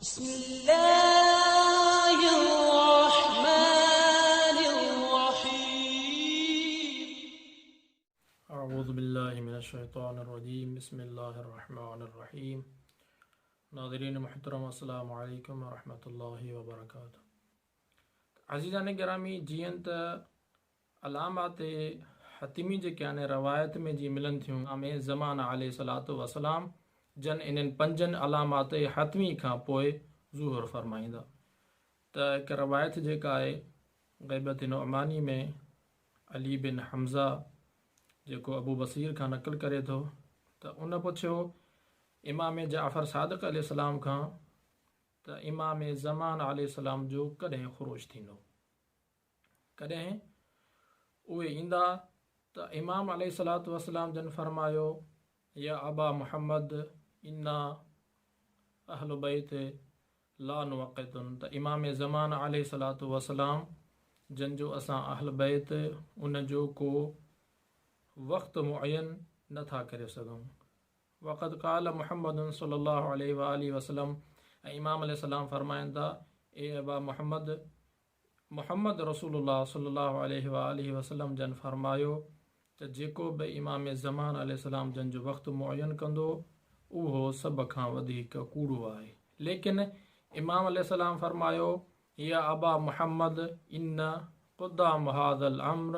بسم الله الرحمن الرحيم أعوذ بالله من الشيطان الرجيم بسم الله الرحمن الرحيم नाज़रीन मुहतरम अस्सलामु अलैकुम वरहमतुल्लाहि वबरकातुहू। अज़ीज़ान गिरामी, जीअं त अलामात हतमी जेके आहिनि रवायत में जी मिलनि थियूं आमे ज़मान अलैहिस्सलातु वस्सलाम जन इन्हनि पंजनि अलामात हतमी खां पोइ ज़ुहूर फरमाईंदा। त हिकु रवायत जेका आहे ग़ैबत नुअमानी में अली बिन हमज़ा जेको अबू बसीर खां नक़ल करे थो त उन पुछियो इमाम जाफ़र सादिक़ अलैहिस्सलाम खां त इमाम ज़मान अलैहिस्सलाम जो कॾहिं ख़ुरूज थींदो, कॾहिं उहे ईंदा। त इमाम अलैहिस्सलातु वस्सलाम जन फरमायो या अबा मुहम्मद इन्ना अहलु बैत ला नुवक़्क़ितुन। त इमाम ज़मान अलैहिस्सलातु वस्सलाम जन जो असां अहल बैत उन जो को वक़्तु मुअय्यन नथा करे सघूं। वक़द क़ाल मुहम्मद सल्लल्लाहु अलैहि वालिहि वसल्लम, ऐं इमाम अलैहिस्सलाम फरमाइनि था ए अबा मुहम्मद, मुहम्मद रसूलुल्लाह सल्लल्लाहु अलैहि वालिहि वसल्लम जन फरमायो त जेको बि इमाम ज़मान अलैहिस्सलाम जन जो वक़्तु मुअय्यन कंदो उहो सभ खां वधीक कूड़ो आहे। लेकिन इमाम अलैहिस्सलाम फरमायो या अबा मुहम्मद इन्न क़ुद्दाम हाज़ल अम्र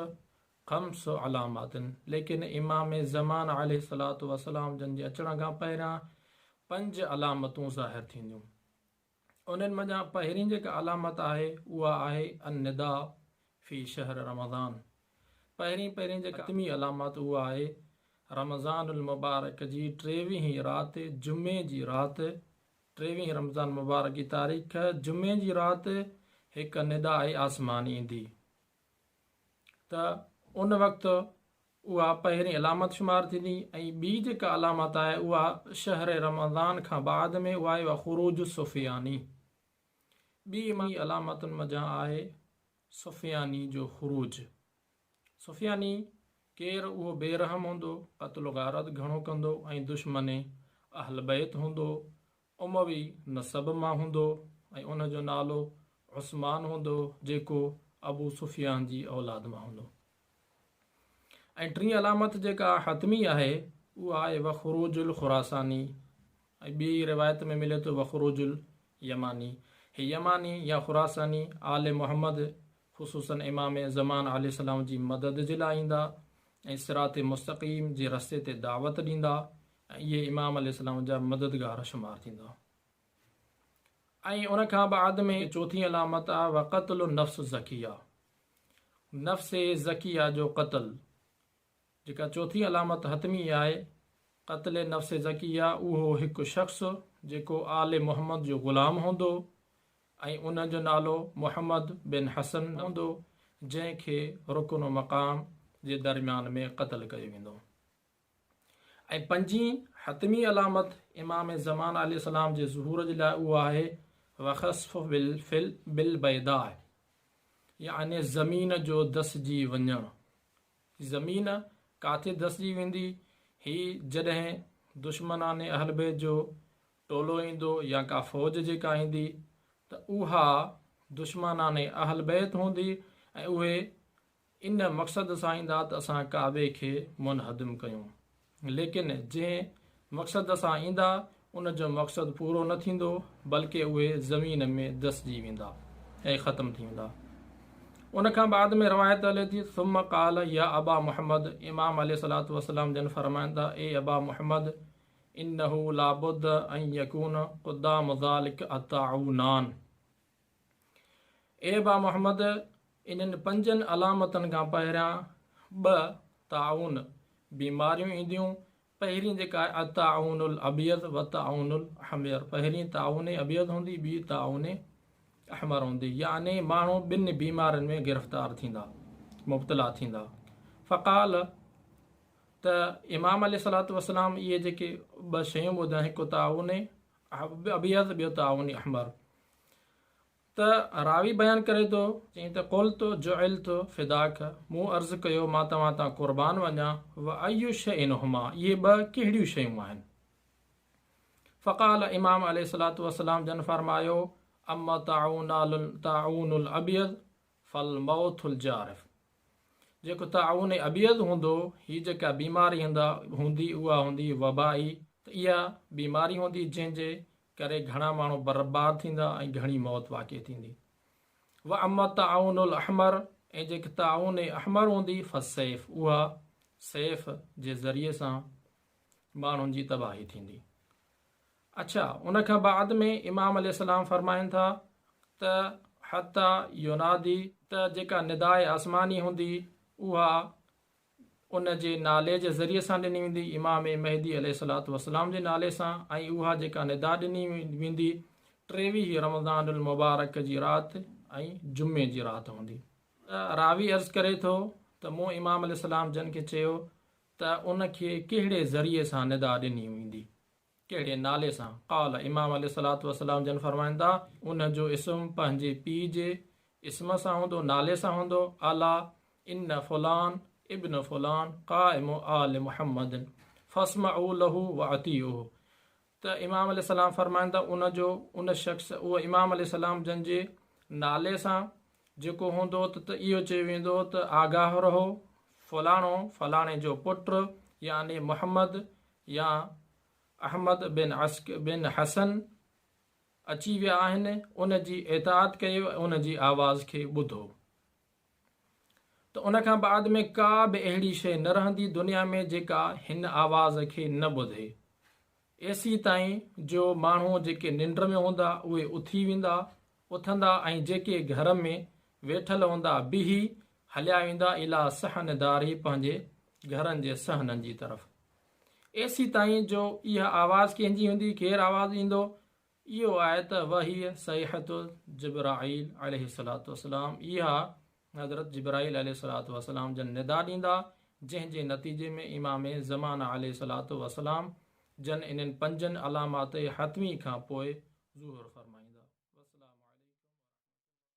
ख़म्स अलामातिन। लेकिन इमाम ज़मान अलैहिस्सलातु वस्सलाम जन जे अचण खां पहिरियां 5 अलामतूं ज़ाहिर थींदियूं। उन्हनि मंझां पहिरीं जेका अलामत आहे उहा आहे अन-निदा फ़ी शहर रमज़ान। पहिरीं जेका हतमी अलामत उहा आहे रमज़ानुल मुबारक जी 23वीं राति जुमे जी राति, 23वीं रमज़ान मुबारक जी तारीख़ जुमे जी राति हिकु निदा आसमानी ईंदी। त उन वक़्तु उहा पहिरीं अलामत शुमार थींदी। ऐं ॿी जेका अलामत आहे उहा शहर रमज़ान खां बाद में उहा आहे ख़ुरूज सुफ़ियानी। ॿी अलामतुनि मंझां आहे सुफ़ियानी जो ख़ुरूज। सुफ़ियानी केरु? उहो बेरहम हूंदो, क़त्ल गारत घणो कंदो ऐं दुश्मन अहल बैत हूंदो, उमवी नसब मां हूंदो ऐं उन जो नालो उस्मान हूंदो जेको अबू सुफ़ियान जी औलाद मां हूंदो। ऐं टीं अलामत जेका हतमी आहे उहा आहे वख़ुरूजुल खुरासानी। ऐं ॿी रिवायत में मिले थो वख़ुरूजुल यमानी। हे यमानी या खुरासानी आले मोहम्मद ख़ुसूसन इमाम ज़मान अलैहिस्सलाम जी मदद जे लाइ ईंदा ऐं सिरात मुस्तक़ीम जे रस्ते ते दावत ॾींदा ऐं इहे इमाम अलैहिस्सलाम जा मददगार शुमार थींदा। ऐं उन खां बाद में चौथी अलामत आहे वक़त्लु नफ़्स ज़किया, नफ़्स ज़किया जो क़त्ल। जेका चौथी अलामत हतमी आहे क़त्ल नफ़्स ज़किया, उहो हिकु शख़्स जेको आले मोहम्मद जो ग़ुलाम हूंदो ऐं उन जो नालो मुहम्मद बिन हसन हूंदो जंहिंखे रुकन मक़ाम जे दरमियान में क़त्ल कयो वेंदो। ऐं 5वीं हतमी अलामत इमाम ज़मान अलैहिस्सलाम जे ज़ुहूर जे लाइ उहा आहे वख़स्फ़ बिल बैदा, यानी ज़मीन जो दसिजी वञणु। ज़मीन काथे दसिजी वेंदी? ही जॾहिं दुश्मनान अहल बैत जो टोलो ईंदो या का फ़ौज जेका ईंदी त उहा दुश्मनान अहल बैत हूंदी ऐं उहे इन मक़सद सां ईंदा त असां काबे खे मुनहदिम कयूं। लेकिन जंहिं मक़सद सां ईंदा उन जो मक़सदु पूरो न थींदो, बल्कि उहे ज़मीन में दसिजी वेंदा ऐं ख़तमु थी वेंदा। उन खां बाद में रवायत हले थी सुम्म क़ाल या अबा मुहम्मद, इमाम अलैहिस्सलातु वस्सलाम जन फरमाईंदा ए अबा मुहम्मद इन्नहु लाबुद्द अन यकून क़ुद्दाम ज़ालिक अताउनान। ए अबा मुहम्मद, इन्हनि 5 अलामतनि खां पहिरियां 2 ताउन बीमारियूं ईंदियूं। पहिरीं जेका आहे अताउनुल अबियद व ताउनुल अहमर। पहिरीं ताउन अबियद हूंदी, ॿी ताउन अहमर हूंदी, यानी माण्हू 2 बीमारियुनि में गिरफ़्तार थींदा, मुब्तला थींदा। फ़क़ाल त इमाम अलैहिस्सलातु वस्सलाम इहे जेके 2 शयूं ॿुधायूं, हिकु ताउन अबियद, ॿियो ताउन अहमर। त रावी बयानु करे थो चई त क़ुल्तु जुइल्तु फ़िदाक, मूं अर्ज़ु कयो मां तव्हां तां क़ुर्बान वञा। व अय्यु शइन हुमा, इहे 2 कहिड़ियूं शयूं आहिनि? फ़क़ाल इमाम अलैहिस्सलातु वस्सलाम जन फरमायो अम्मा ताऊनुल अबियद फल मौथुल जारिफ। जेको ताऊन अबियद हूंदो, हीअ जेका बीमारी हूंदी उहा हूंदी वबाई। त इहा बीमारी हूंदी जंहिंजे करे घणा माण्हू बर्बाद थींदा ऐं घणी मौत वाक़ई थींदी। व अम्मा ताऊनुल अहमर, ऐं जेकी ताऊन अहमर हूंदी फ़सैफ़, उहा सैफ़ जे ज़रिए सां माण्हुनि जी तबाही थींदी। अच्छा, उन खां बाद में इमाम अलैहिस्सलाम फरमाइनि था त हता युनादी, त जेका निदाए आसमानी हूंदी उहा उन जे नाले जे ज़रिए सां ॾिनी वेंदी, इमाम महदी अलैहिस्सलातु वस्सलाम जे नाले सां। ऐं उहा जेका निदा ॾिनी वेंदी 23 रमज़ानुल मुबारक जी राति ऐं जुमे जी राति हूंदी। रावी अर्ज़ करे थो त मूं इमाम अलैहिस्सलाम जन खे चयो त उनखे कहिड़े ज़रिए सां निदा ॾिनी वेंदी, कहिड़े नाले सां। क़ाल, इमाम अलैहिस्सलातु वस्सलाम जन फरमाइनि था उन जो इस्म पंहिंजे पीउ जे इस्म सां हूंदो, नाले सां हूंदो। अला इन फुलान इब्न फुलान क़ाइमु आल मुहम्मद फस्मऊ लहू व अतीउहु। त इमाम अलैहिस्सलाम फरमाइनि था उन शख़्स, उहो इमाम अलैहिस्सलाम जन जे नाले सां जेको हूंदो त इहो चयो वेंदो त आगाह रहो, फलाणो फलाणे जो पुटु यानी मुहम्मद या अहमद बिन हसन अची विया आहिनि, उन जी इताअत कयो, उन जी आवाज़ खे ॿुधो। त उन खां बाद में का बि अहिड़ी शइ न रहंदी दुनिया में जेका हिन आवाज़ खे न ॿुधे। एसी ताईं जो माण्हू जेके निंड में हूंदा उहे उथंदा ऐं जेके घर में वेठल हूंदा बिही हलिया वेंदा इला सहनदारी, पंहिंजे घरनि जे सहननि जी तरफ़। एसी ताईं जो इहा आवाज़ कंहिंजी हूंदी, केरु आवाज़ ईंदो, इहो आहे त वही सैहतु जिब्राईल अलैहिस्सलातु वस्सलाम। इहा हज़रत जिब्राईल अलैहिस्सलातु वस्सलाम जन निदा ॾींदा, जंहिंजे नतीजे में इमाम ज़माना अलैहिस्सलातु वस्सलाम जन इन्हनि 5 अलामात हतमी खां पोइ ज़ुहूर फरमाया।